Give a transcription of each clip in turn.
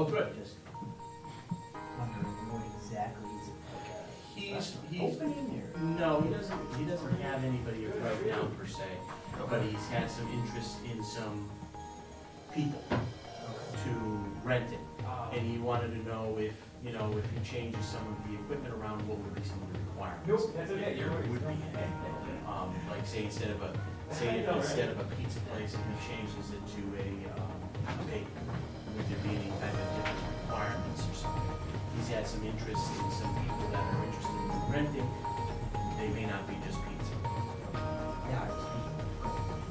Oh, good. Just wondering what exactly is it like He's, a opening or? no, he doesn't have anybody right now per se, but he's had some interest in some people to rent it. And he wanted to know if, you know, if he changes some of the equipment around, what would be some of the requirements? That there would be, like say instead of a pizza place, and he changes it to a bake, would there be any kind of different requirements or something? He's had some interest in some people that are interested in renting, they may not be just pizza, Yeah, I was thinking,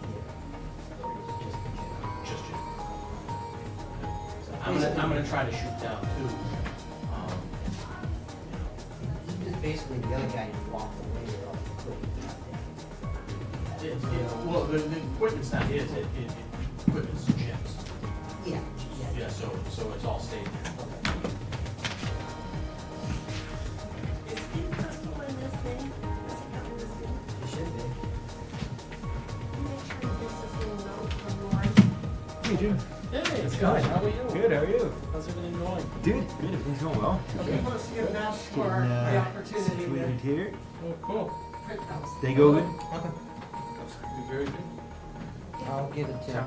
yeah, or is it just the general? just you. So I'm gonna try to shoot down too, He just basically, the other guy just walked away with all the equipment. well, the equipment's not his, equipment's Jim's. Yeah, Yeah, so it's all stayed there. Is Steve Crystal in this thing? Does he come in this thing? it should be. Make sure he gets this little note from Lori. Hey, Jim. Hey, How's it Scott, going? how are you? Good, how are you? How's everything going? Dude, good, everything's going well. Okay, let's get that for Getting, the opportunity situated to here. Oh, cool. print those. They go good? Very good. I'll give it to him.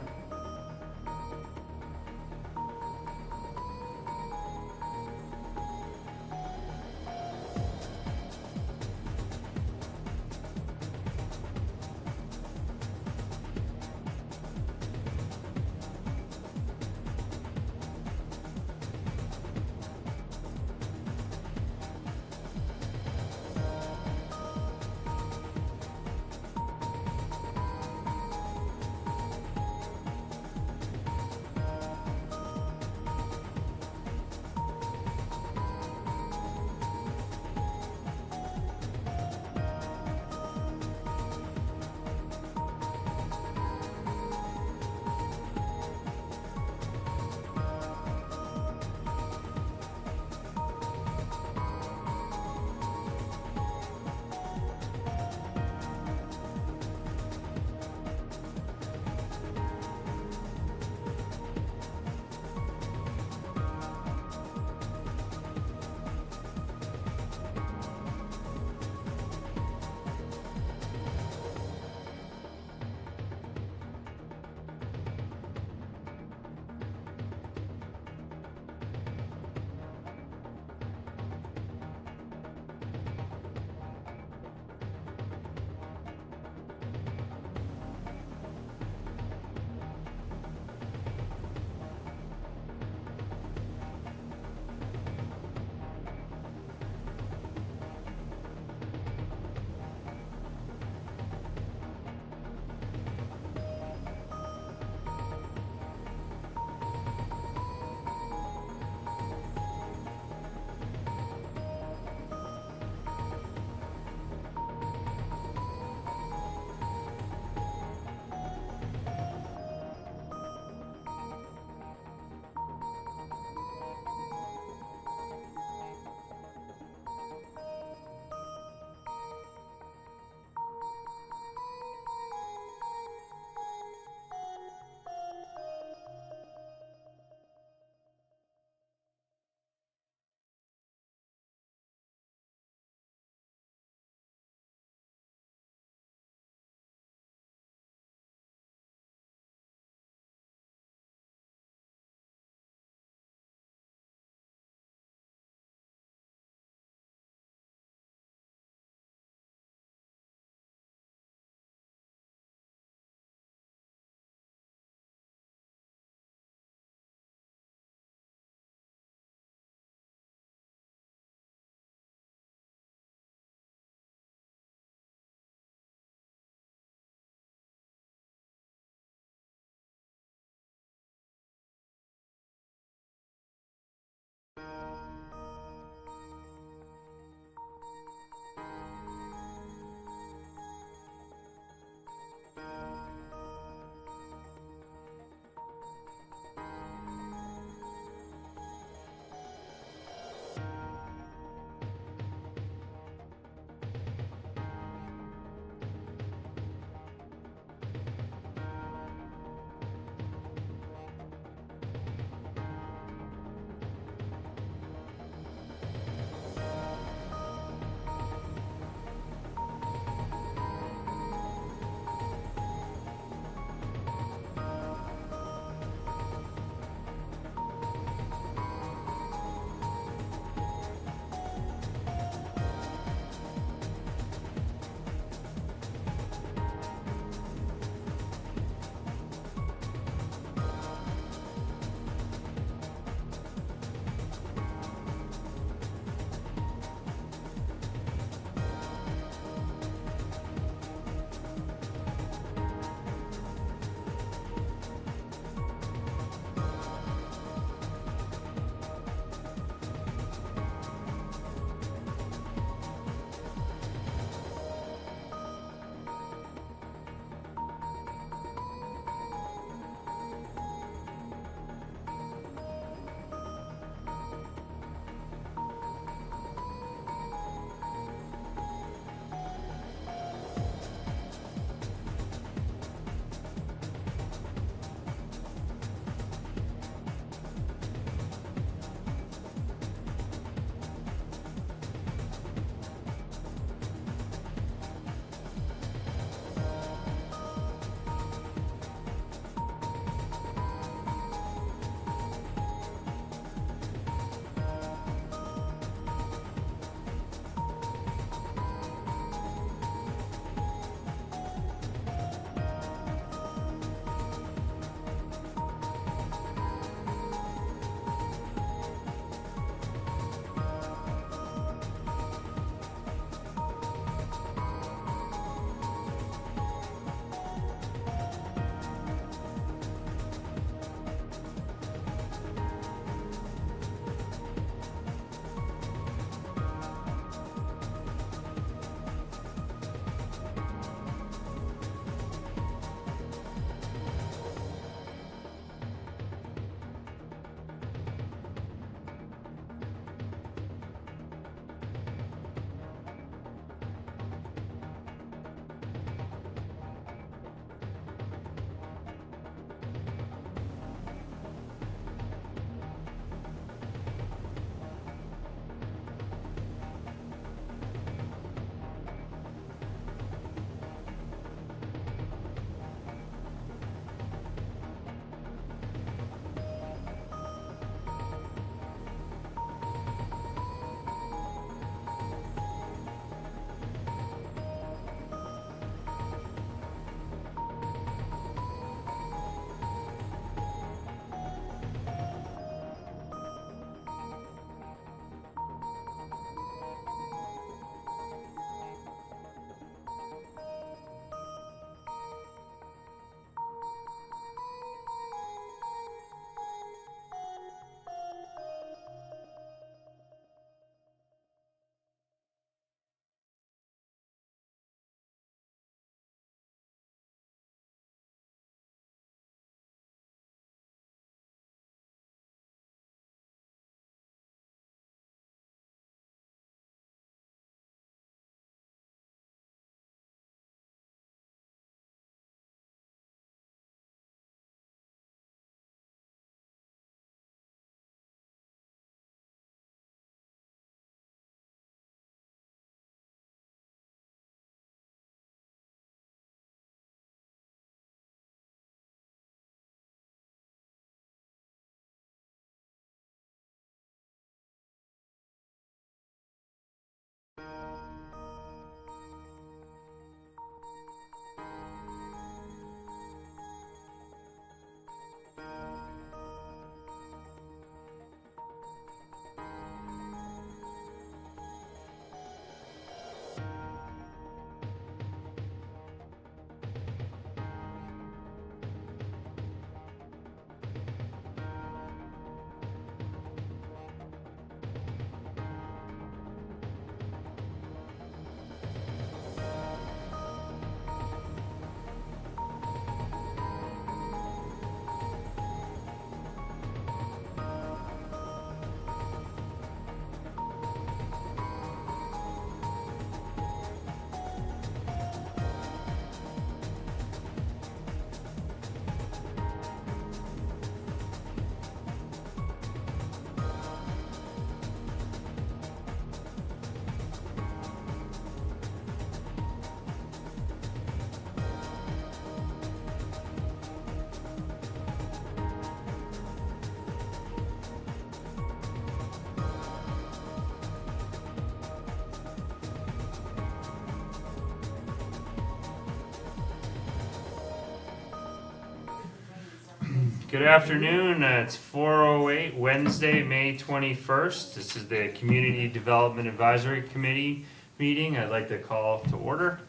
Good afternoon. It's 4:08, Wednesday, May 21st. This is the Community Development Advisory Committee meeting. I'd like to call to order.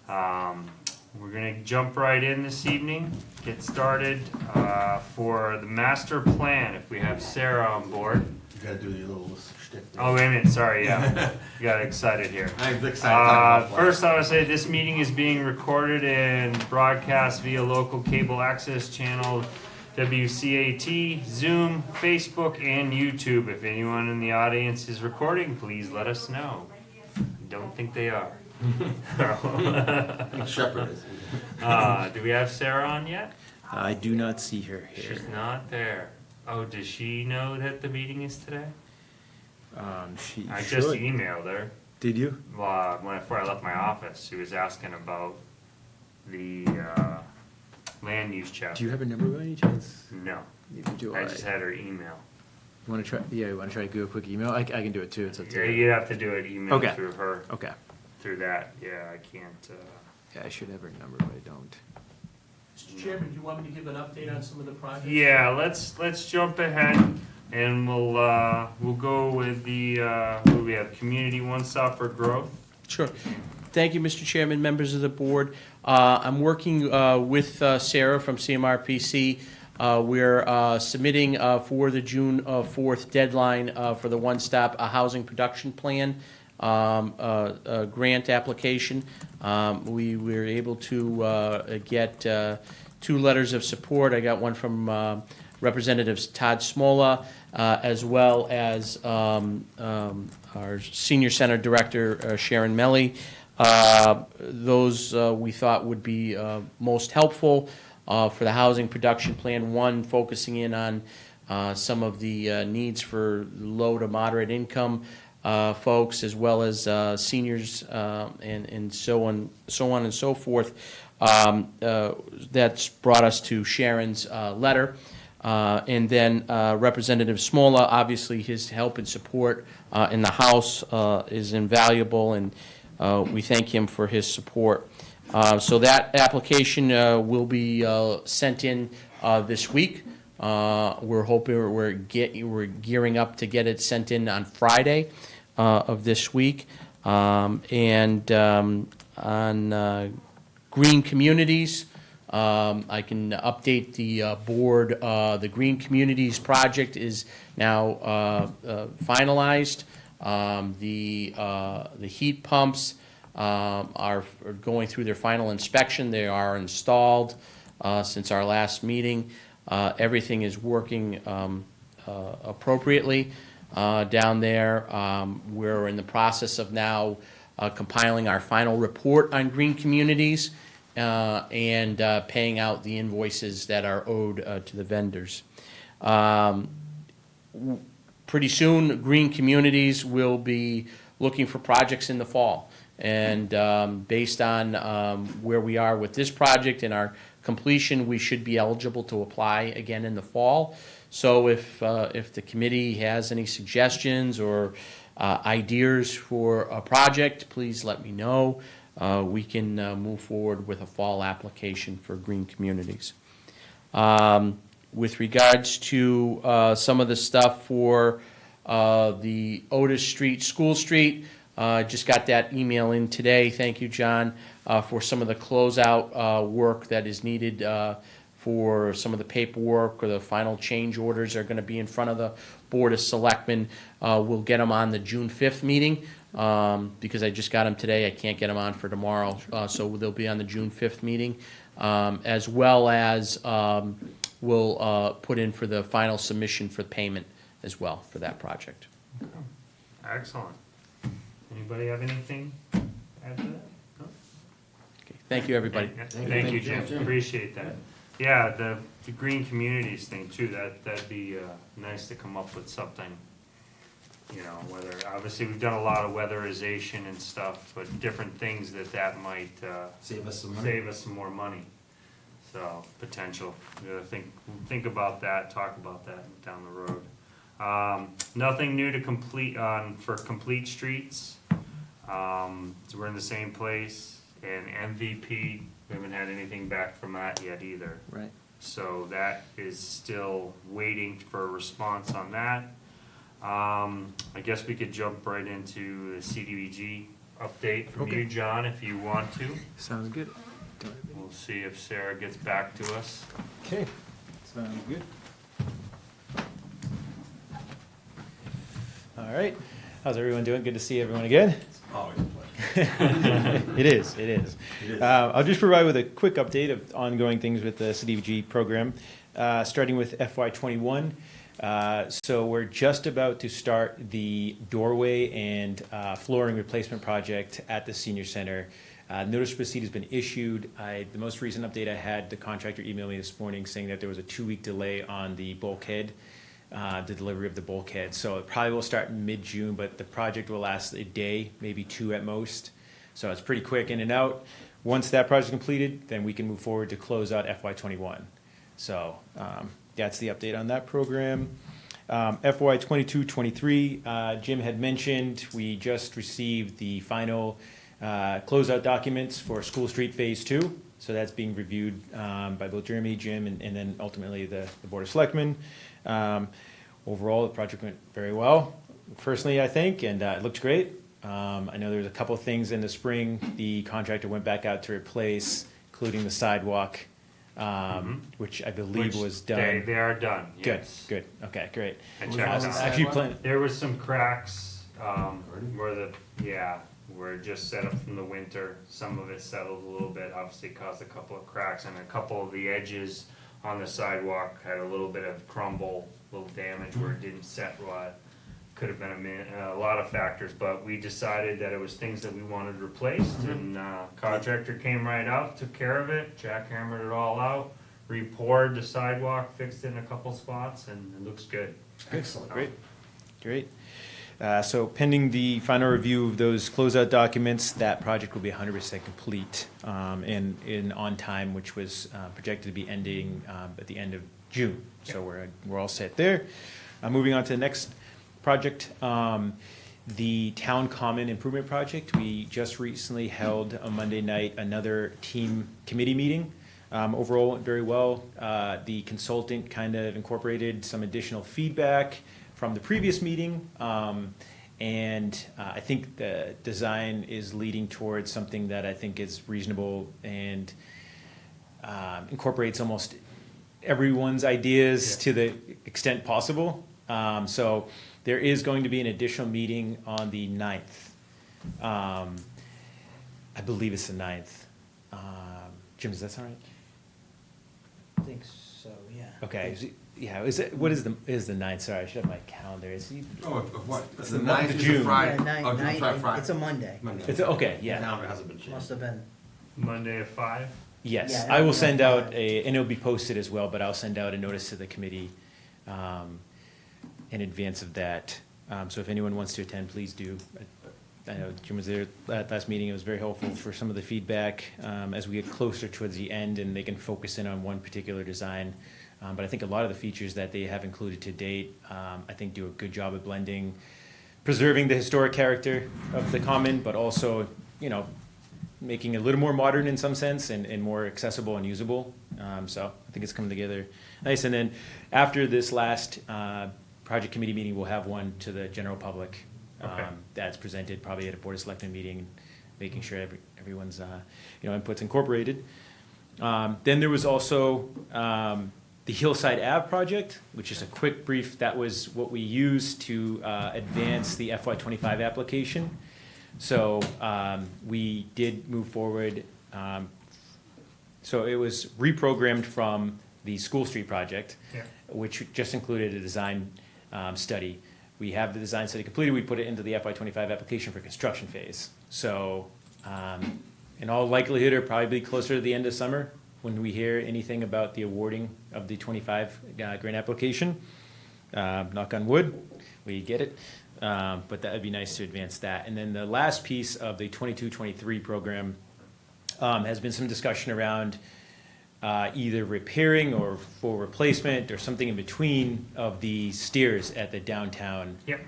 We're going to jump right in this evening, get started for the master plan, if we have Sarah on board. You gotta do your little shtick there. Oh, wait a minute, sorry, yeah. Got excited here. I'm excited to talk about First, I want to say this meeting is being recorded and broadcast via local cable access channel WCAT, Zoom, Facebook, and YouTube. If anyone in the audience is recording, please let us know. I don't think they are. Shepherd is. Do we have Sarah on yet? I do not see her here. She's not there. Oh, does she know that the meeting is today? She I should. just emailed her. Did you? Before I left my office, she was asking about the land use chapter. Do you have a number by any chance? No, Neither do I. I just had her email. You want to try? Yeah, you want to try to do a quick email? I can do it too. It's up Yeah, to you have to do it email Okay. through her, Okay. through that. Yeah, I can't. Yeah, I should have her number, but I don't. Mr. Chairman, do you want me to give an update on some of the projects? Yeah, let's jump ahead and we'll go with the what do we have? Community One Stop for Growth. Sure. Thank you, Mr. Chairman, members of the board. I'm working with Sarah from CMRPC. We're submitting for the June 4th deadline for the One Stop Housing Production Plan grant application. We were able to get 2 letters of support. I got one from Representatives Todd Smola, as well as our Senior Center Director, Sharon Melly. Those we thought would be most helpful for the housing production plan. One, focusing in on some of the needs for low to moderate income folks, as well as seniors and so on and so forth. That's brought us to Sharon's letter. And then Representative Smola, obviously his help and support in the House is invaluable, and we thank him for his support. So that application will be sent in this week. We're hoping we're gearing up to get it sent in on Friday of this week. And on green communities, I can update the board. The Green Communities project is now finalized. The heat pumps are going through their final inspection. They are installed since our last meeting. Everything is working appropriately down there. We're in the process of now compiling our final report on Green Communities and paying out the invoices that are owed to the vendors. Pretty soon, Green Communities will be looking for projects in the fall. And based on where we are with this project and our completion, we should be eligible to apply again in the fall. So if the committee has any suggestions or ideas for a project, please let me know. We can move forward with a fall application for Green Communities. With regards to some of the stuff for the Otis Street, School Street, just got that email in today. Thank you, John, for some of the closeout work that is needed for some of the paperwork, or the final change orders are going to be in front of the Board of Selectmen. We'll get them on the June 5th meeting because I just got them today. I can't get them on for tomorrow, so they'll be on the June 5th meeting, as well as we'll put in for the final submission for payment as well for that project. Excellent. Anybody have anything to add to that? No? Okay. Thank you, everybody. Thank you, Jim. Appreciate that. Yeah, the Green Communities thing too, that'd be nice to come up with something, you know, whether, obviously we've done a lot of weatherization and stuff, but different things that might Save us some money. save us some more money. So, potential, you gotta think about that, talk about that down the road. Nothing new to complete for Complete Streets. So we're in the same place, and MVP, we haven't had anything back from that yet either. Right. So that is still waiting for a response on that. I guess we could jump right into the CDBG update from you, Okay. John, if you want to. Sounds good. We'll see if Sarah gets back to us. Okay, sounds good. All right, how's everyone doing? Good to see everyone again. Always a pleasure. It is, it is. It is. I'll just provide with a quick update of ongoing things with the CDBG program, starting with FY '21. So we're just about to start the doorway and flooring replacement project at the senior center. Notice to proceed has been issued. The most recent update I had, the contractor emailed me this morning saying that there was a 2-week delay on the bulkhead, the delivery of the bulkhead. So it probably will start in mid-June, but the project will last a day, maybe 2 at most. So it's pretty quick in and out. Once that project is completed, then we can move forward to close out FY '21. So that's the update on that program. FY '22-23, Jim had mentioned, we just received the final closeout documents for School Street Phase 2. So that's being reviewed by both Jeremy, Jim, and then ultimately the Board of Selectmen. Overall, the project went very well, personally, I think, and it looked great. I know there was a couple of things in the spring the contractor went back out to replace, including the sidewalk, which I believe Which was done. They are done, Good, yes. good, okay, great. I I checked was on it. actually planning, There was some cracks, where it just set up from the winter. Some of it settled a little bit, obviously caused a couple of cracks, and a couple of the edges on the sidewalk had a little bit of crumble, little damage where it didn't set right. Could have been a lot of factors, but we decided that it was things that we wanted replaced, and contractor came right out, took care of it, jackhammered it all out, re-poured the sidewalk, fixed it in a couple spots, and it looks good. Excellent. great, great. So pending the final review of those closeout documents, that project will be 100% complete and on time, which was projected to be ending at the end of June. So we're all set there. Moving on to the next project, the Town Common Improvement Project. We just recently held on Monday night another team committee meeting. Overall, went very well. The consultant kind of incorporated some additional feedback from the previous meeting, and I think the design is leading towards something that I think is reasonable and incorporates almost everyone's ideas to the extent possible. So there is going to be an additional meeting on the 9th. I believe it's the 9th. Jim, does that sound right? I think so, yeah. Okay, yeah, is it, what is the 9th? Sorry, I should have my calendar. Is he, Oh, of what? It's The the month ninth of is June. a Friday. Yeah, nine- Oh, June, nine- sorry, Friday. It's a Monday. Monday. it's, okay, yeah. Now it hasn't been changed. Must have been. Monday at 5? Yes, Yeah, I will yeah, send yeah. out and it'll be posted as well, but I'll send out a notice to the committee in advance of that. So if anyone wants to attend, please do. I know Jim was there at last meeting. It was very helpful for some of the feedback as we get closer towards the end and they can focus in on one particular design. But I think a lot of the features that they have included to date, I think do a good job of blending, preserving the historic character of the common, but also, you know, making it a little more modern in some sense and more accessible and usable. So I think it's coming together nice. And then after this last project committee meeting, we'll have one to the general public. Okay. That's presented probably at a Board of Selectmen meeting, making sure everyone's, input's incorporated. Then there was also the Hillside Ave project, which is a quick brief. That was what we used to advance the FY '25 application. So we did move forward. So it was reprogrammed from the School Street project, Yeah. which just included a design study. We have the design study completed. We put it into the FY '25 application for construction phase. So in all likelihood, it'll probably be closer to the end of summer when we hear anything about the awarding of the '25 grant application. Knock on wood, we get it. But that would be nice to advance that. And then the last piece of the 22-23 program has been some discussion around either repairing or full replacement or something in between of the stairs at the downtown. Yep.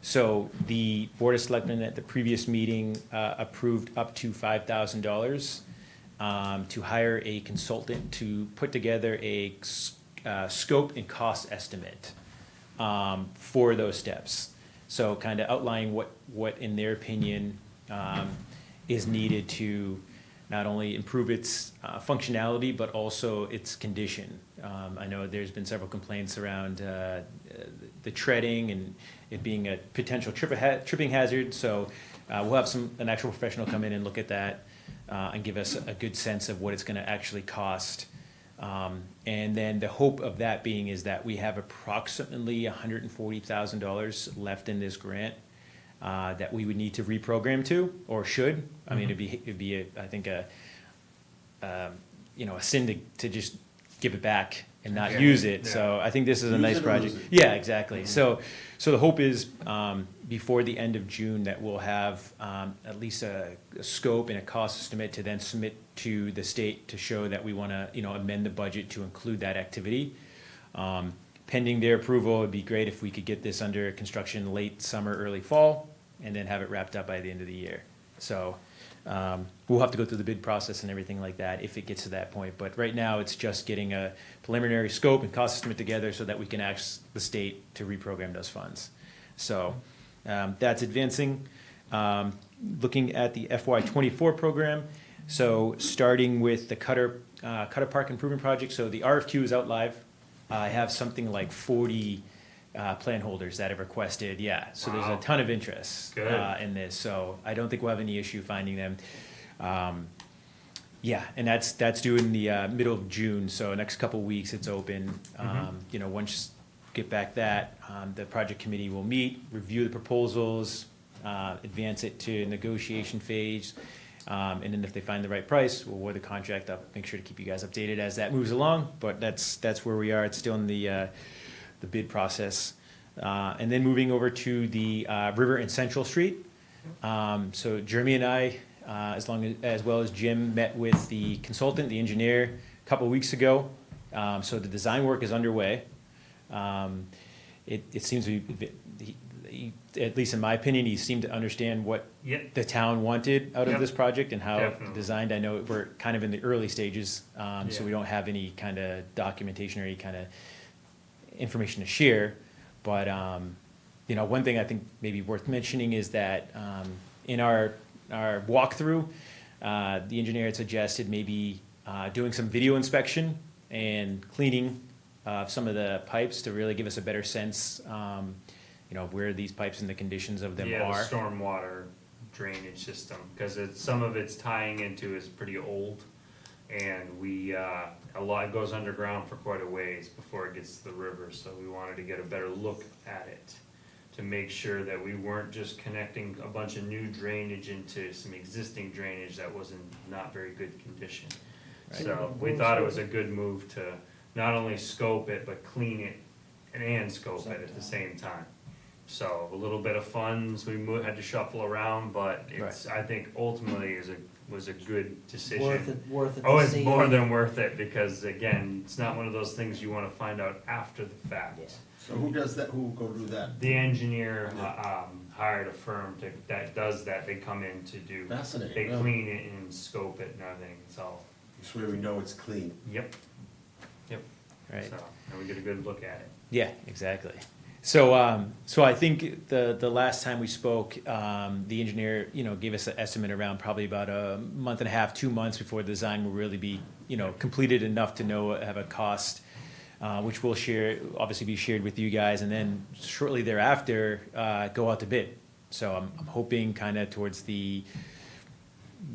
So the Board of Selectmen at the previous meeting approved up to $5,000 to hire a consultant to put together a scope and cost estimate for those steps. So kind of outlining what in their opinion is needed to not only improve its functionality, but also its condition. I know there's been several complaints around the treading and it being a potential tripping hazard. So we'll have an actual professional come in and look at that and give us a good sense of what it's going to actually cost. And then the hope of that being is that we have approximately $140,000 left in this grant that we would need to reprogram to, or should. I mean, it'd be I think a sin to just give it back and not Yeah. use it. Yeah. So I think this is a Use nice it or project. lose it. Yeah, exactly. So the hope is before the end of June that we'll have at least a scope and a cost estimate to then submit to the state to show that we want to amend the budget to include that activity. Pending their approval, it'd be great if we could get this under construction late summer, early fall, and then have it wrapped up by the end of the year. So we'll have to go through the bid process and everything like that if it gets to that point. But right now, it's just getting a preliminary scope and cost estimate together so that we can ask the state to reprogram those funds. So that's advancing. Looking at the FY24 program, so starting with the Cutter Park Improvement Project. So the RFQ is out live. I have something like 40 plan holders that have requested, so there's a Wow. ton of interest Good. in this, so I don't think we'll have any issue finding them. And that's due in the middle of June, so next couple weeks it's open. Once get back that, the project committee will meet, review the proposals, advance it to negotiation phase, and then if they find the right price, we'll award the contract. I'll make sure to keep you guys updated as that moves along, but that's where we are. It's still in the bid process. And then moving over to the River and Central Street. So Jeremy and I, as well as Jim, met with the consultant, the engineer, a couple of weeks ago. So the design work is underway. It seems to be, at least in my opinion, he seemed to understand what Yep. the town wanted out of Yep. this project and how Definitely. designed. I know we're kind of in the early stages, so Yeah. we don't have any kind of documentation or any kind of information to share. But one thing I think maybe worth mentioning is that in our walkthrough, the engineer had suggested maybe doing some video inspection and cleaning some of the pipes to really give us a better sense, of where these pipes and the conditions of them Yeah, are. the stormwater drainage system, because some of it's tying into is pretty old. And a lot goes underground for quite a ways before it gets to the river, so we wanted to get a better look at it to make sure that we weren't just connecting a bunch of new drainage into some existing drainage that was in not very good condition. Right. So we thought it was a good move to not only scope it, but clean it and scope it at the same time. So a little bit of funds, we had to shuffle around, but I think ultimately was a good decision. Worth it Oh, to it's see. more than worth it, because again, it's not one of those things you wanna find out after the fact. Yeah. So who does that, who will go do that? The engineer, hired a firm that does that, they come in to do, Fascinating, they really. clean it and scope it and everything, so, I swear we know it's clean. yep. Right. So, and we get a good look at it. Yeah, exactly. So I think the last time we spoke, the engineer, gave us an estimate around probably about a month and a half, 2 months before the design will really be, completed enough to have a cost, which will obviously be shared with you guys, and then shortly thereafter, go out to bid. So I'm hoping kind of towards the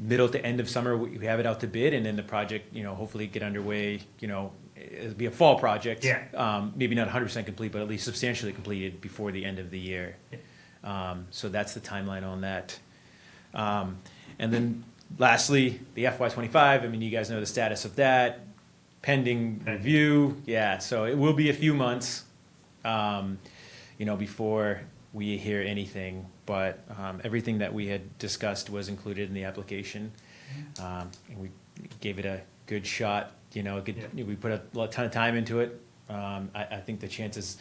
middle to end of summer, we have it out to bid, and then the project, hopefully get underway, it'll be a fall project. Yeah. Maybe not 100% complete, but at least substantially completed before the end of the year. So that's the timeline on that. And then lastly, the FY25, I mean, you guys know the status of that, pending review. Yeah, so it will be a few months, before we hear anything. But everything that we had discussed was included in the application. And we gave it a good shot. We put a ton of time into it. I think the chances,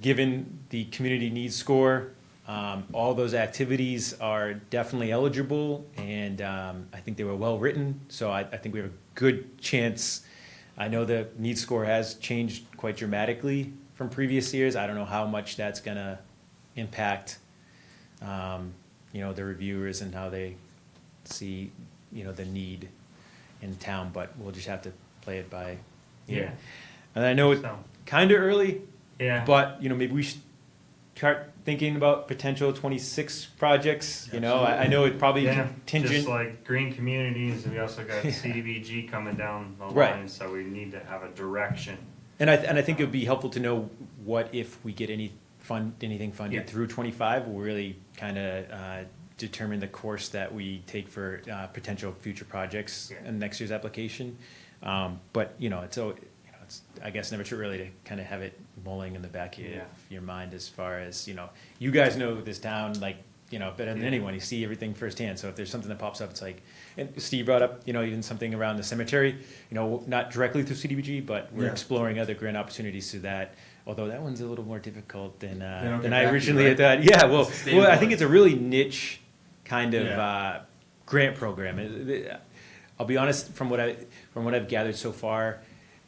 given the community needs score, All those activities are definitely eligible, and I think they were well-written, so I think we have a good chance. I know the need score has changed quite dramatically from previous years. I don't know how much that's gonna impact, the reviewers and how they see, the need in town, but we'll just have to play it by ear. Yeah. And I know it's So, kinda early, yeah. but, maybe we should start thinking about potential 26 projects, I know it probably Yeah, contingent. just like green communities, and we also got CDBG coming down the Right. line, so we need to have a direction. And I think it would be helpful to know what if we get anything funded Yeah. through 25 will really kind of determine the course that we take for potential future projects Yeah. in next year's application. But it's I guess never too early to kind of have it mulling in the back of Yeah. your mind as far as you guys know this town like better than Yeah. anyone. You see everything firsthand. So if there's something that pops up, it's like, and Steve brought up, even something around the cemetery, not directly through CDBG, but we're Yeah. exploring other grant opportunities through that. Although that one's a little more difficult than don't get I back to originally you, had thought. Yeah, well, Sustainable. I think it's a really niche kind of Yeah. grant program. I'll be honest, from what I've gathered so far,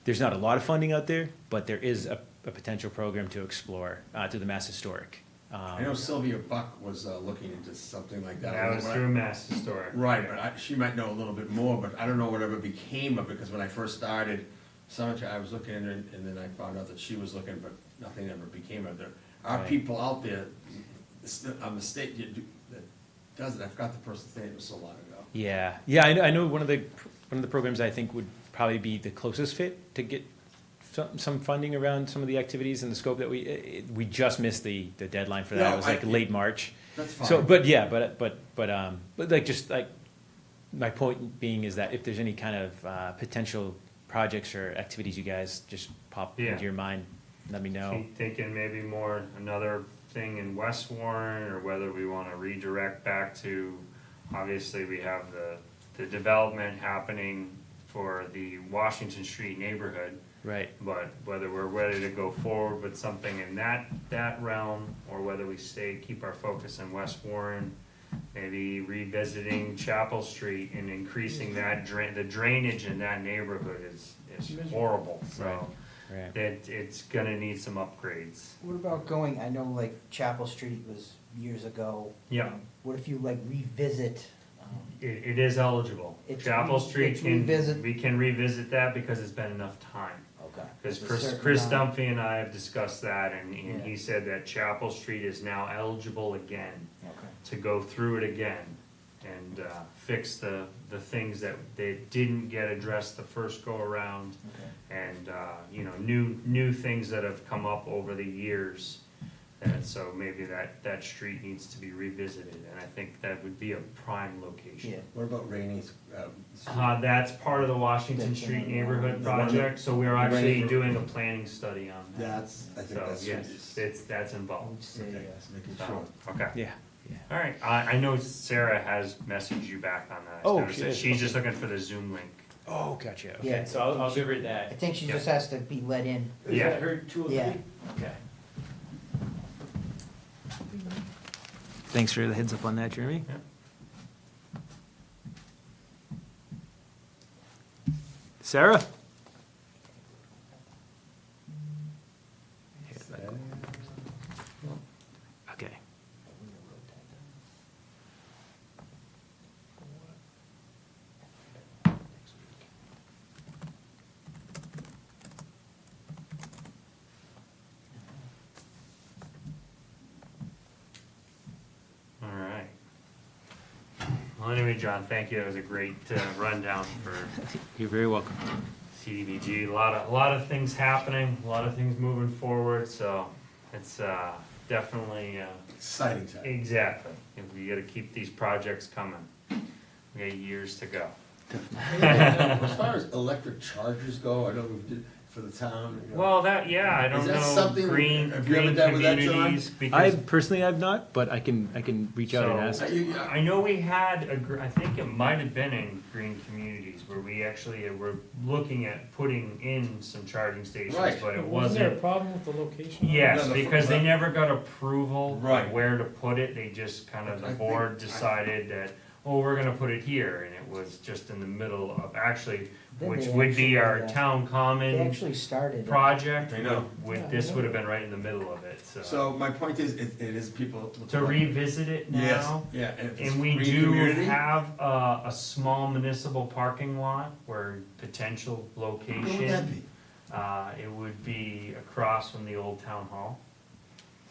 there's not a lot of funding out there, but there is a potential program to explore through the Mass Historic. I know Sylvia Buck was looking into something like that. That was When I- through Mass Historic. Right, but she might know a little bit more, but I don't know whatever became of it, because when I first started cemetery, I was looking at it, and then I found out that she was looking, but nothing ever became of it. There are Right. people out there, on the state, that does it, I forgot the person's name, it was so long ago. Yeah, I know one of the programs I think would probably be the closest fit to get some funding around some of the activities and the scope that we just missed the deadline for that. No, It was like late March. That's fine. So, but yeah, but like just like my point being is that if there's any kind of potential projects or activities you guys just pop Yeah. into your mind, let me know. Keep thinking maybe more another thing in West Warren, or whether we wanna redirect back to, obviously, we have the development happening for the Washington Street neighborhood, Right. but whether we're ready to go forward with something in that realm, or whether we keep our focus in West Warren, maybe revisiting Chapel Street and increasing the drainage in that neighborhood is horrible, Right. so Right. it's gonna need some upgrades. What about going, I know like Chapel Street was years ago. Yeah. What if you like revisit, It is eligible. It's Chapel re- Street it's revisit- we can revisit that because it's been enough time. okay. Because There's a certain Chris amount. Dunphy and I have discussed that, and Yeah. he said that Chapel Street is now eligible again, Okay. to go through it again and fix the things that they didn't get addressed the first go-around, Okay. and, new things that have come up over the years. And so maybe that street needs to be revisited, and I think that would be a prime location. Yeah. What about Rainey's? That's part of the Washington That's Street another neighborhood one. The one project, so we're actually Rainey- doing a planning study on that. I think So, that's. yes, that's I involved. would say, Okay, yes. making So, sure. okay. Yeah. Yeah. All right, I know Sarah has messaged you back on that. I Oh, noticed that she is. She's just looking for the Zoom link. Oh, gotcha. Okay. Yeah. So I'll give her I that. think she Yeah. just has to be let in. Is Yeah. that her 203? Yeah. Okay. Thanks for the heads up on that, Jeremy. Yeah. Sarah? Okay. All right. Well, anyway, John, thank you. That was a great rundown for You're very welcome. CDBG. A lot of things happening, a lot of things moving forward, so it's definitely, Exciting time. exactly. We gotta keep these projects coming. We got years to go. As far as electric chargers go, I know we did, for the town? You know? Well, I don't Is that know, something- green have you ever green done with that, John? communities, I because personally have not, but I can reach out and So- ask. I know we had I think it might have been in green communities where we actually were looking at putting in some charging stations, Right. but it Wasn't there a wasn't. problem with the location? Yes, No, the- because they never got approval Right. where to put it, they just kind of, I the think- board decided that, oh, we're gonna put it here, and it was just in the middle of, actually, Then which they would be actually, our town They common actually started. project, I know. this would have been right in the middle of it, so. So my point is, it is people. To revisit it Yes, now, yeah, and if it's and we green do community, have a small municipal parking lot where potential where would that location, be? it would be across from the old town hall.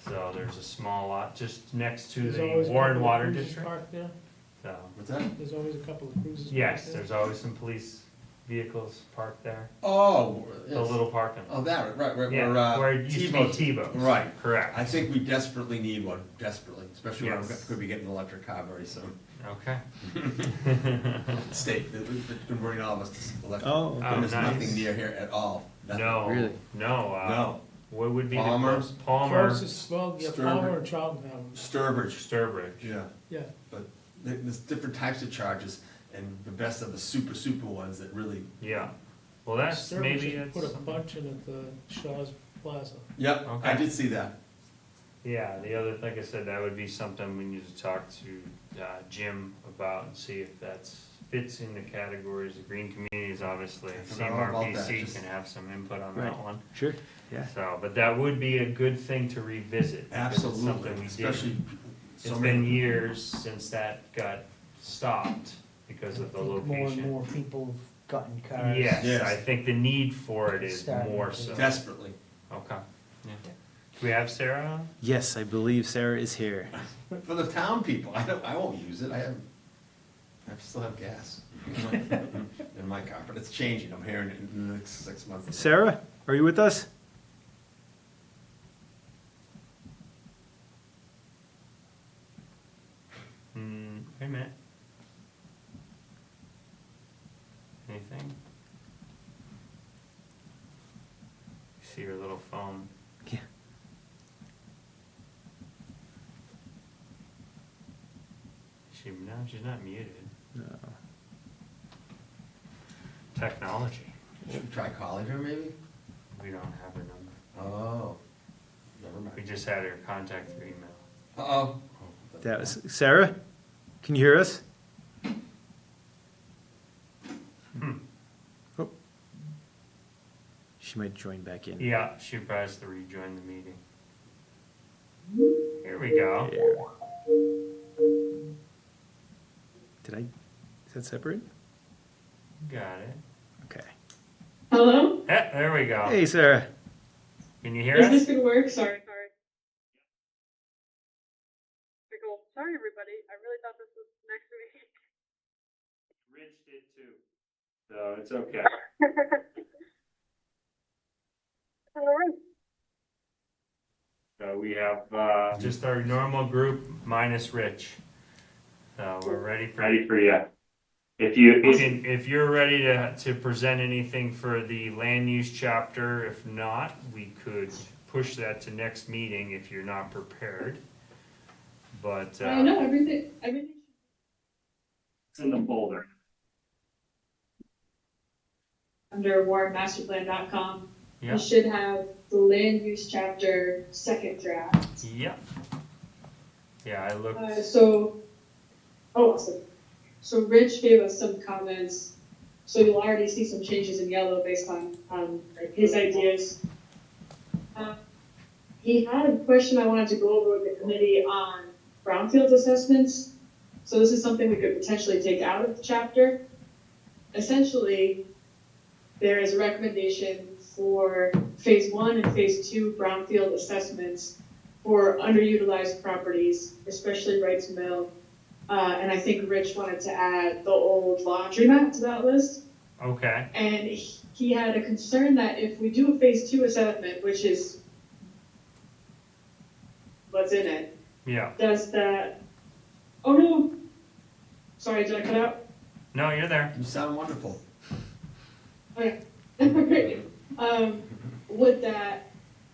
So there's a small lot just next to There's the always a Warren couple of Water cruisers District, parked there. so. What's that? There's always a couple of cruises. Yes, parked there. there's always some police vehicles parked there, Oh, the yes. little parking lot. Oh, that, right, Yeah, where, where it used to be Tebow's. Tebow's. Right. Correct. I think we desperately need one, desperately, especially when I'm Yes. gonna be getting an electric car very soon. Okay. State, they're converting all of us to electric. Oh, okay. And there's nice. nothing near here at all. Nothing. No. Really? No, No. what would be the Palmer? closest? Palmer, Closest, well, yeah, Sturbridge. Palmer and Charlton have them. Sturbridge, Sturbridge. yeah, Yeah. but there's different types of charges, and the best of the super ones that really, Yeah. Well, that's, Sturbridge maybe should it's, Put a bunch in at the Shaw's Plaza. yep, I Okay. did see that. yeah, the other, like I said, that would be something we need to talk to Jim about and see if that's, fits in the categories of green communities, obviously. I forgot all about that, CMRPC just- can have some input on that Right. one. Sure. Yeah. So, but that would be a good thing to revisit. because it's Absolutely, something we especially did. so It's many. been years since that got stopped because of the I think more and location. more people have gotten cars. Yes, Yes. I think the need for it is Starting more to- so. Desperately. Okay. Yeah. Do we have Sarah on? Yes, I believe Sarah is here. For the town people, I won't use it, I still have gas in my car, but it's changing, I'm hearing it in the next 6 months. Sarah, are you with us? Wait a minute. Anything? See her little phone. Yeah. No, she's not muted. No. Technology. Should we try calling her maybe? We don't have her number. Oh, never We mind. just had her contact through email. Uh-oh. That was Sarah. Can you hear us? Oh. She might join back in. Yeah, she probably has to rejoin the meeting. Here we go. Here. Is that separate? Got it. Okay. Hello? Eh, there we go. Hey, Sarah. Can you hear Is us? this gonna work? Sorry. Cool. Sorry, everybody. I really thought this was next to me. Rich did too. So it's okay. So we have just our normal group minus Rich. So we're ready for you. If you're ready to present anything for the land use chapter, if not, we could push that to next meeting if you're not prepared. But No, everything. it's in the folder. Under warrenmasterplan.com, Yeah. you should have the land use chapter second draft. Yep. Yeah, I looked. Awesome. So Rich gave us some comments. So you'll already see some changes in yellow based on like his ideas. He had a question I wanted to go over with the committee on brownfields assessments. So this is something we could potentially take out of the chapter. Essentially, there is a recommendation for phase 1 and phase 2 brownfield assessments for underutilized properties, especially Wrights Mill. And I think Rich wanted to add the old laundromat to that list. Okay. And he had a concern that if we do a phase 2 assessment, which is what's in it, Yeah. does that, oh no, sorry, did I cut out? No, you're there. You sound wonderful. Okay. Would that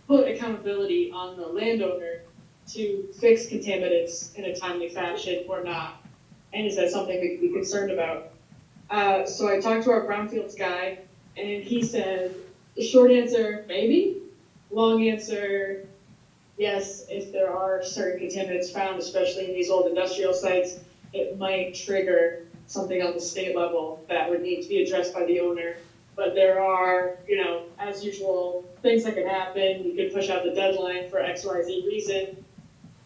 put accountability on the landowner to fix contaminants in a timely fashion or not? And is that something we could be concerned about? So I talked to our brownfields guy, and he said, the short answer, maybe. Long answer, yes, if there are certain contaminants found, especially in these old industrial sites, it might trigger something on the state level that would need to be addressed by the owner. But there are, as usual, things that can happen. You could push out the deadline for X, Y, Z reason.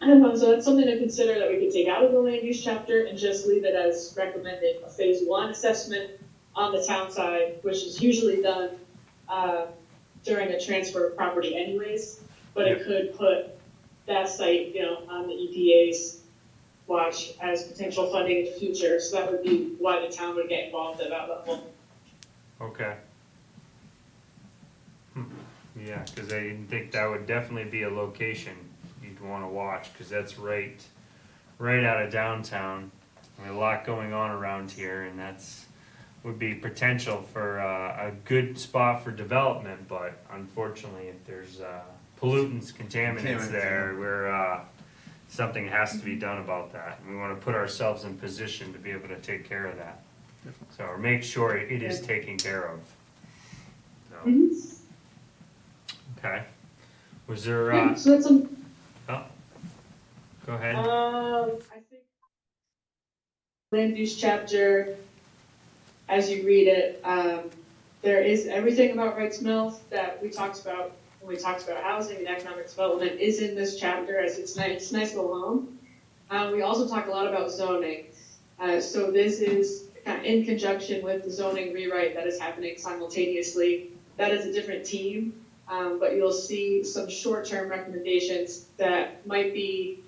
So that's something to consider that we could take out of the land use chapter and just leave it as recommended a phase 1 assessment on the town side, which is usually done during a transfer of property anyways, but it could put that site, on the EPA's watch as potential funding in the future. So that would be why the town would get involved at that level. Okay. Yeah, because I think that would definitely be a location you'd want to watch, because that's right out of downtown. I mean, a lot going on around here, and that's would be potential for a good spot for development. But unfortunately, if there's pollutants, contaminants there, where something has to be done about that. And we want to put ourselves in position to be able to take care of that. So, or make sure it is taken care of. So, okay. Was there, So that's some, oh, go ahead. I think land use chapter, as you read it, there is everything about Wrights Mills that we talked about when we talked about housing and economic development is in this chapter, as it's nice little home. We also talk a lot about zoning. So this is kind of in conjunction with the zoning rewrite that is happening simultaneously. That is a different team, but you'll see some short-term recommendations that might be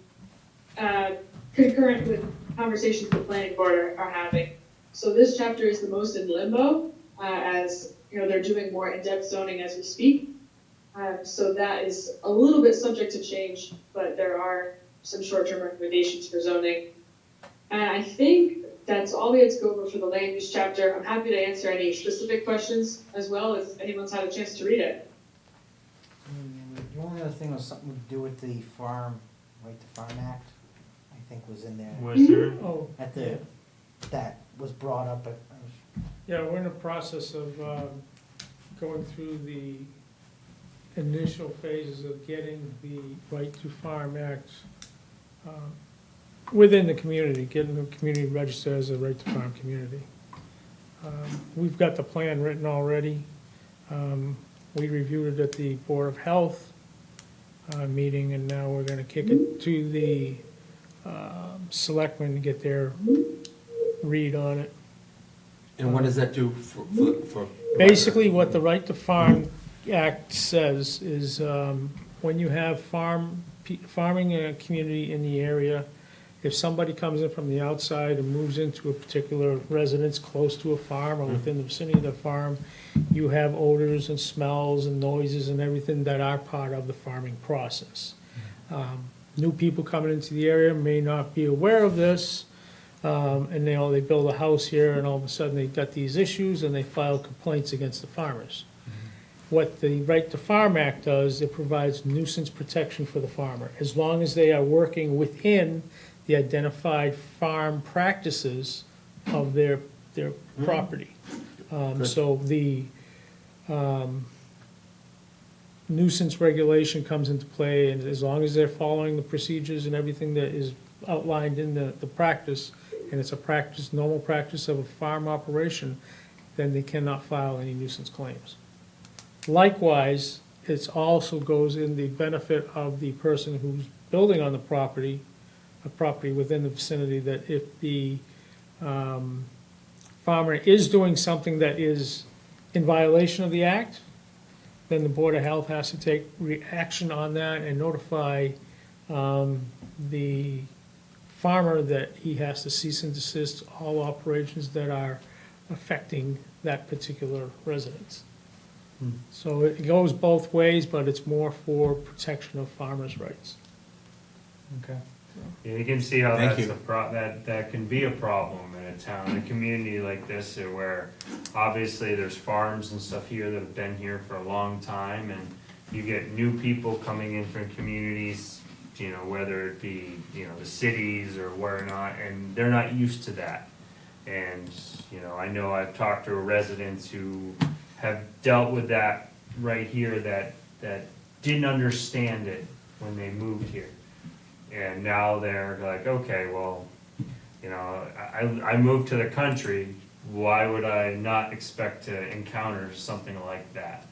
concurrent with conversations the planning board are having. So this chapter is the most in limbo, as they're doing more in-depth zoning as we speak. So that is a little bit subject to change, but there are some short-term recommendations for zoning. And I think that's all we had to go over for the land use chapter. I'm happy to answer any specific questions as well if anyone's had a chance to read it. The only other thing was something to do with the Right to Farm Act, I think was in there. Was there? Oh, That was brought up at, yeah, we're in the process of going through the initial phases of getting the Right to Farm Act within the community, getting the community registered as a Right to Farm community. We've got the plan written already. We reviewed it at the Board of Health meeting, and now we're gonna kick it to the selectmen to get their read on it. And what does that do for? Basically, what the Right to Farm Act says is, when you have farming in a community in the area, if somebody comes in from the outside and moves into a particular residence close to a farm or within the vicinity of the farm, you have odors and smells and noises and everything that are part of the farming process. New people coming into the area may not be aware of this, and they build a house here, and all of a sudden they've got these issues, and they file complaints against the farmers. What the Right to Farm Act does, it provides nuisance protection for the farmer, as long as they are working within the identified farm practices of their property. So the nuisance regulation comes into play, and as long as they're following the procedures and everything that is outlined in the practice, and it's a practice, normal practice of a farm operation, then they cannot file any nuisance claims. Likewise, it also goes in the benefit of the person who's building on the property, a property within the vicinity, that if the farmer is doing something that is in violation of the act, then the Board of Health has to take action on that and notify the farmer that he has to cease and desist all operations that are affecting that particular residence. So it goes both ways, but it's more for protection of farmers' rights. Okay. You can see how Thank that's you. that can be a problem in a town, in a community like this, where obviously there's farms and stuff here that have been here for a long time, and you get new people coming in from communities, you know, whether it be, you know, the cities or where not, and they're not used to that. And, you know I've talked to residents who have dealt with that right here, that didn't understand it when they moved here. And now they're like, okay, well, you know, I moved to the country, why would I not expect to encounter something like that?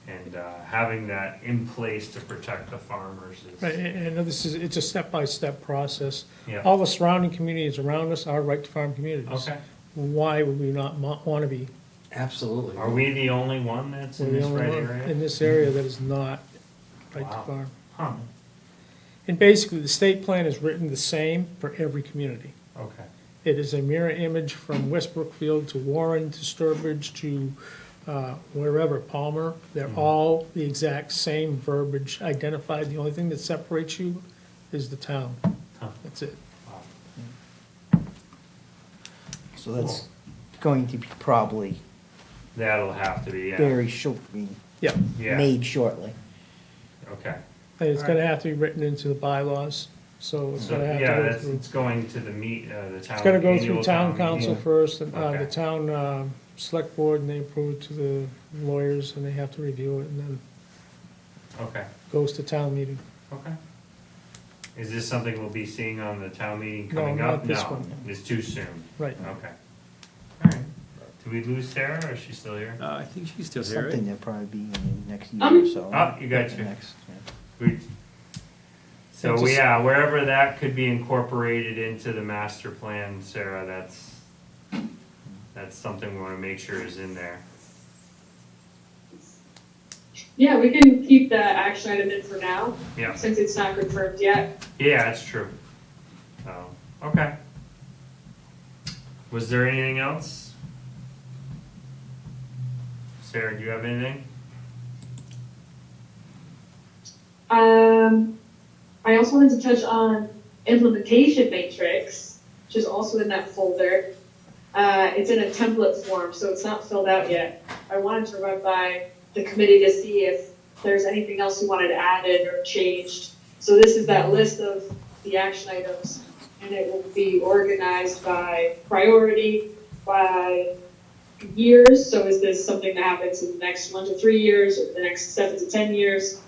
And having that in place to protect the farmers Right, is, and it's a step-by-step process. yeah, All the surrounding communities around us are right-to-farm communities. okay. Why would we not want to be? Absolutely. Are we the only one that's We're in the this only red one area? in this area that is not Wow. right-to-farm. Huh, And basically, the state plan is written the same for every community. okay, It is a mirror image from West Brookfield to Warren to Sturbridge to wherever, Palmer. They're all the exact same verbiage identified. The only thing that separates you is the town. Huh. That's it. wow. So that's going to be probably That'll have to be, yeah, very short, Yeah, yeah, made shortly. okay. and it's gonna have to be written into the bylaws, so it's So, gonna have to yeah, go that's, through. it's going to the the town. It's gotta go annual through town council meeting. first, and Okay. the town select board, and they approve it to the lawyers, and they have to review it, and then Okay, goes to town meeting. okay. Is this something we'll be seeing on the town meeting No, coming not up? this No, one. it's too soon. Right. Okay. All right. Did we lose Sarah, or is she still here? I think she's still here, right? Something that'll probably be in the next year or so. Oh, you got you. Next, yeah. We- So, It's just- yeah, wherever that could be incorporated into the master plan, Sarah, that's something we wanna make sure is in there. Yeah, we can keep the action item in for now, Yeah, since it's not confirmed yet. yeah, that's true. So, okay. Was there anything else? Sarah, do you have anything? I also wanted to touch on implementation matrix, which is also in that folder. It's in a template form, so it's not filled out yet. I wanted to run by the committee to see if there's anything else you wanted added or changed. So this is that list of the action items, and it will be organized by priority, by years. So is this something that happens in the next 1 to 3 years, or the next 7 to 10 years?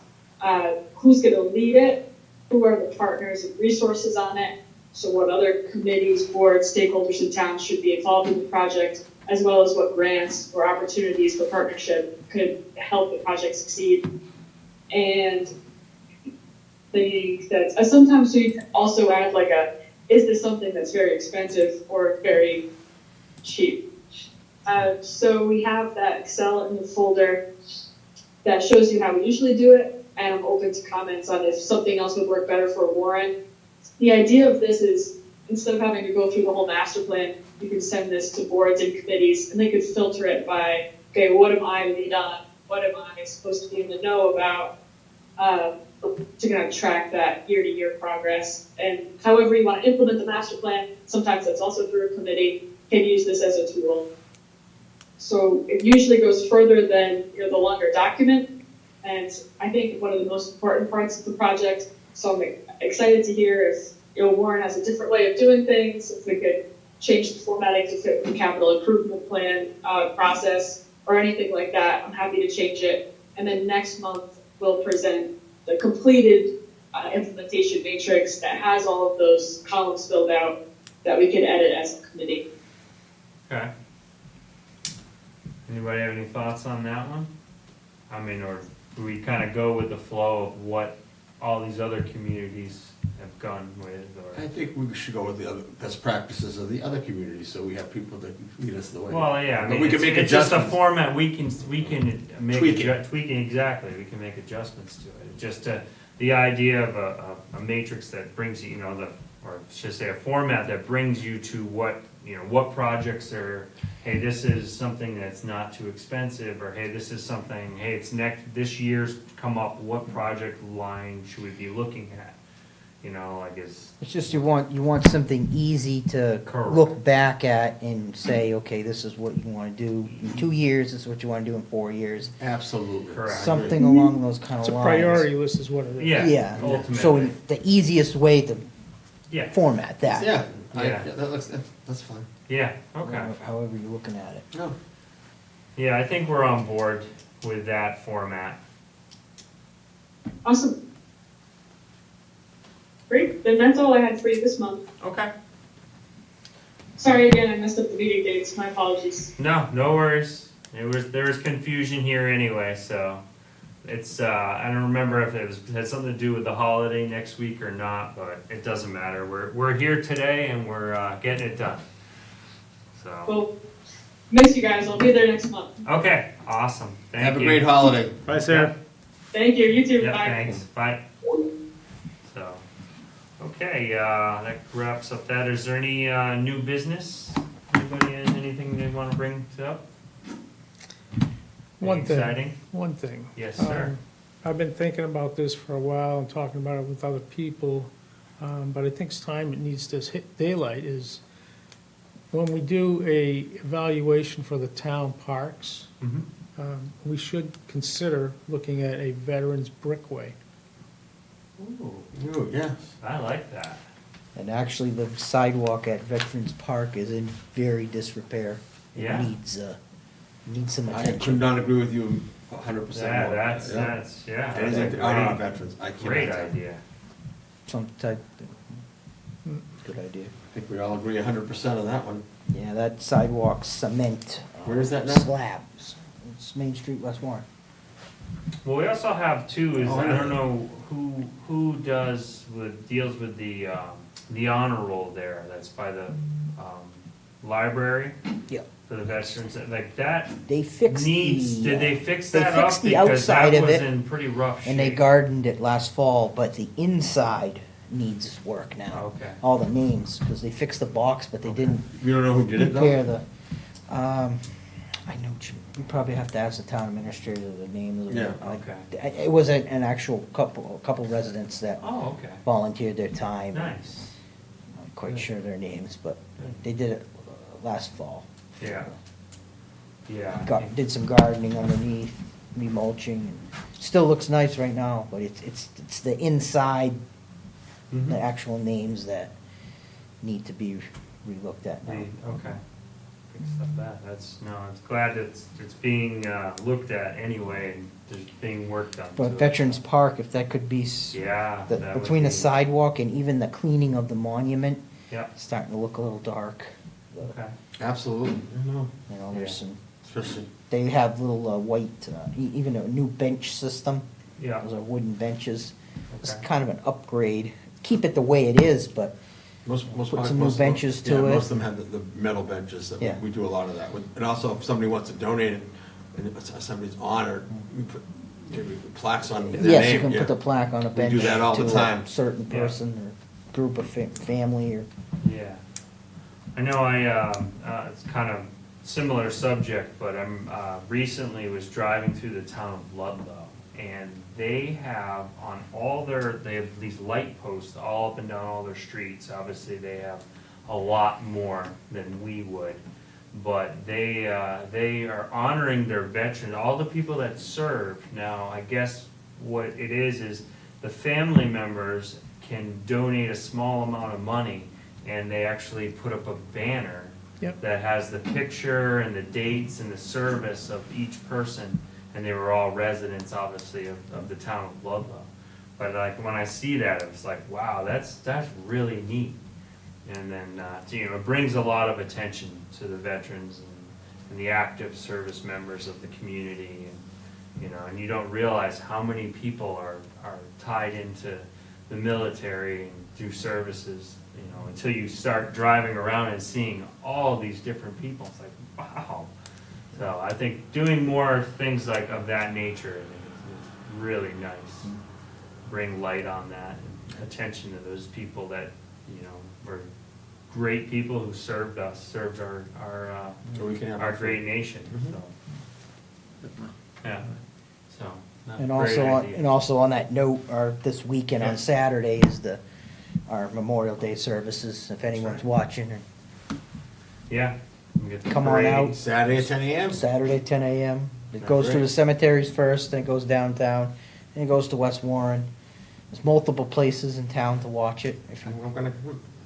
Who's gonna lead it? Who are the partners and resources on it? So what other committees, boards, stakeholders in town should be involved in the project, as well as what grants or opportunities for partnership could help the project succeed. And sometimes we also add like is this something that's very expensive or very cheap? So we have that Excel in the folder that shows you how we usually do it, and I'm open to comments on if something else would work better for Warren. The idea of this is, instead of having to go through the whole master plan, you can send this to boards and committees, and they could filter it by, okay, what am I lead on? What am I supposed to be in the know about? To kind of track that year-to-year progress. And however you want to implement the master plan, sometimes that's also through a committee, can use this as a tool. So it usually goes further than, the longer document. And I think one of the most important parts of the project, so I'm excited to hear if, Warren has a different way of doing things, if we could change the formatting to fit with the capital improvement plan process or anything like that. I'm happy to change it. And then next month, we'll present the completed implementation matrix that has all of those columns filled out that we can edit as a committee. Okay. Anybody have any thoughts on that one? I mean, or do we kind of go with the flow of what all these other communities have gone with, I or? think we should go with the other best practices of the other communities, so we have people that lead us the way. Well, yeah, I But mean, we can it's, make it's just a adjustments. format, we can make, Tweak it. tweaking, exactly, we can make adjustments to it. Just the idea of a matrix that brings you, or should I say a format that brings you to what projects are, hey, this is something that's not too expensive, or hey, this is something, hey, it's this year's come up, what project line should we be looking at? you know, like is, It's just you want something easy to Correct. look back at and say, okay, this is what you wanna do in 2 years, this is what you wanna do in 4 years. Absolutely. Correct. Something along those kind of It's lines. a priority list is what it is. yeah, Yeah, ultimately. so the easiest way to Yeah, format that. Yeah, Yeah. that's fine. yeah, okay. However you're looking at it. No. Yeah, I think we're on board with that format. Awesome. Great, then that's all I had for you this month. Okay. Sorry again, I messed up the meeting dates, my apologies. No, no worries. There was confusion here anyway, so it's, I don't remember if it had something to do with the holiday next week or not, but it doesn't matter. We're here today and we're, getting it done. So, Well, miss you guys, I'll be there next month. okay, awesome. Thank you. Have a great holiday. Bye, Sarah. Thank you, you too, Yeah, bye. thanks, bye. So, okay, that wraps up that. Is there any, new business? Anybody has anything they wanna bring up? One thing. Exciting? One thing. Yes, sir. I've been thinking about this for a while and talking about it with other people, but I think it's time it needs to hit daylight is when we do a evaluation for the town parks, Mhm. we should consider looking at a veterans brickway. Ooh, yes. I like that. And actually, the sidewalk at Veterans Park is in very disrepair. It Yeah. needs some I attention. could not agree with you 100%. Yeah, more. that's, yeah. That's a Anything on our great, veterans, I can't. great idea. Some type, good idea. I think we all agree 100% on that one. Yeah, that sidewalk cement. Where is that now? Slabs. It's Main Street, West Warren. Well, we also have too, is, Oh, I I don't know. know who deals with the honor roll there, that's by the, library. Yep. For the veterans, like that They fixed needs, the. did they fix they that fixed up? the Because outside that of was it, in pretty rough shape. And they gardened it last fall, but the inside needs work now. Okay, All the names, because they fixed the box, but they Okay. didn't You don't know who did it though? repair the, I know, you probably have to ask the town administrator the name of the. Yeah. okay. It was an actual couple residents that Oh, okay, volunteered their time. nice, I'm not quite Good. sure their names, but Good. they did it last fall. yeah, yeah. Did some gardening underneath, mulching. Still looks nice right now, but it's the inside, Mhm. the actual names that need to be relooked at now. Okay. Good stuff that, that's, no, it's glad it's being, looked at anyway, and there's being worked on. to But it. Veterans Park, if that could be, Yeah. the- that would between the be- sidewalk and even the cleaning of the monument, Yep, it's starting to look a little dark. okay, Absolutely. I know. You know, there's Yeah. some, Especially, they have little white, even a new bench system. yeah, Those are wooden benches. It's okay, kind of an upgrade. Keep it the way it is, but most Put parks- some new most of them- benches to yeah, it. most of them have the metal benches, that Yeah. we do a lot of that with. And also, if somebody wants to donate it, and it's somebody's honor, we put maybe plaques on their name. yes, you can yeah. put the plaque on a We bench do that all the to a time. certain Yeah. person or group of family or. yeah. I know it's kind of similar subject, but I'm, recently was driving through the town of Ludlow, and they have on all they have these light posts all up and down all their streets. Obviously, they have a lot more than we would, but they are honoring their veterans, all the people that served. Now, I guess what it is the family members can donate a small amount of money, and they actually put up a banner Yep. that has the picture and the dates and the service of each person, and they were all residents, obviously, of the town of Ludlow. But like, when I see that, it's like, wow, that's really neat. And then, it brings a lot of attention to the veterans and the active service members of the community, and, and you don't realize how many people are tied into the military and do services, until you start driving around and seeing all these different people. It's like, wow. So I think doing more things like of that nature, I think is really nice. Bring light on that and attention to those people that, were great people who served us, served our So we can have our great nation, Mhm. so. Yeah, so. no, And great also, idea. and also on that note, this weekend Yeah. on Saturday is the our Memorial Day services, if anyone's watching, and Yeah. we get the Come on parade. out. Saturday at 10 a.m.? Saturday, 10 a.m. It goes through the cemeteries first, then it goes downtown, then it goes to West Warren. There's multiple places in town to watch it. If you, I'm gonna,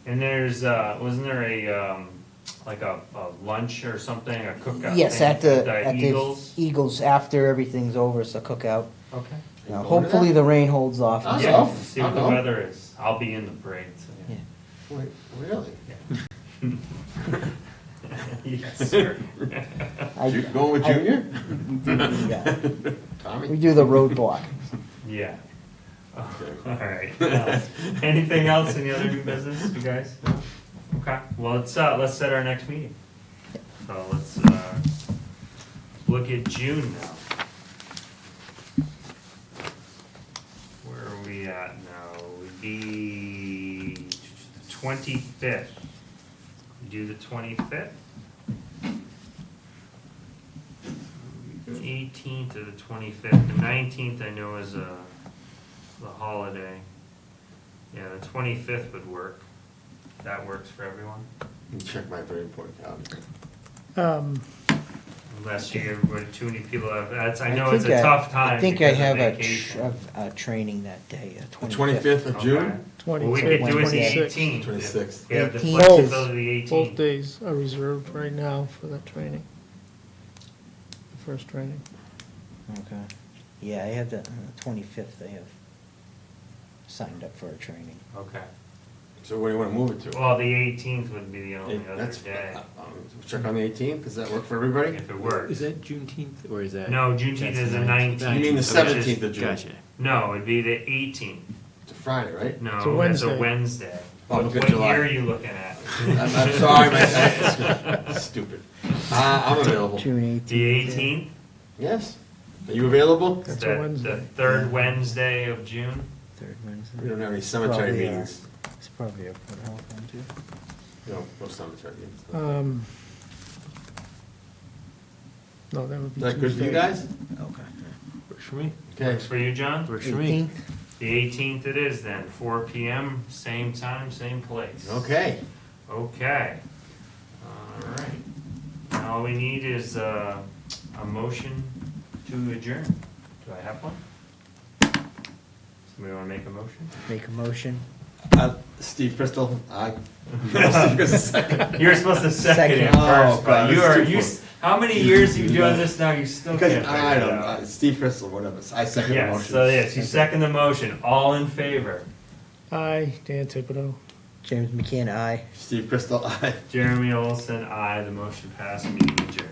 And there's, wasn't there like a lunch or something, a cookout? yes, thing at the Eagles? Eagles after everything's over, it's a cookout. Okay. Now, going to hopefully that? the rain holds off. Awesome. Yeah, I'll see what the go. weather is. I'll be in the parade, so yeah. wait, really? Yes, sir. You going with Junior? We do we Tommy? do the roadblock. Yeah. All right. Anything else? Any other new business, you guys? Okay. Well, let's set our next meeting. So let's look at June now. Where are we at now? Would be 25th. Do the 25th. 18th or the 25th. The 19th I know is the holiday. Yeah, the 25th would work. That works for everyone. Let me check my very important calendar. Unless you everybody, too many people have, I know think it's a tough time I think I because of have vacation. a training that day, The 25th. 25th of Okay. June? Well, we could do it the 26th. 18th. 26th. We have the 18th. flexibility the Both 18th. days are reserved right now for that training. The first training. Okay. Yeah, I have the 25th, I have signed up for a training. Okay. So where do you wanna move it to? Well, the 18th would be the only other That's, day, check on the 18th, does that work for everybody? if it works. Is that Juneteenth or is that? No, Juneteenth is the 19th. You mean the so it's just- 17th of June? Gotcha. No, it'd be the 18th. It's a Friday, right? No, It's a it's a Wednesday. Wednesday. Oh, What look at what July. year are you looking at? I'm sorry, man, stupid. I'm available. June 18th. The 18th? Yes? Are you available? It's That's a the Wednesday. third Wednesday of June? Third We Wednesday. don't have any cemetery Probably, meetings. It's probably a Port Health one too. No cemetery meetings. No, that would be Is that good for you Tuesday. guys? Okay. Works for me. Okay. Works for you, John? Works for me. 18th? The 18th it is then, 4 PM, same time, same place. Okay. Okay. All right. Now all we need is a motion to adjourn. Do I have one? Somebody want to make a motion? Make a motion. Steve Crystal, aye. Steve Crystal, second. You're supposed to second it Second. Oh, first, God, but you it's are, too you, far. how many years you doing this now, you still Because can't I figure it don't, out? Steve Crystal, whatever, I second the Yes, motion. so yes, you second the motion, all in favor? Aye, Dan Thibodeau. James McKeon, aye. Steve Crystal, aye. Jeremy Olson, aye, the motion passed, meeting adjourned.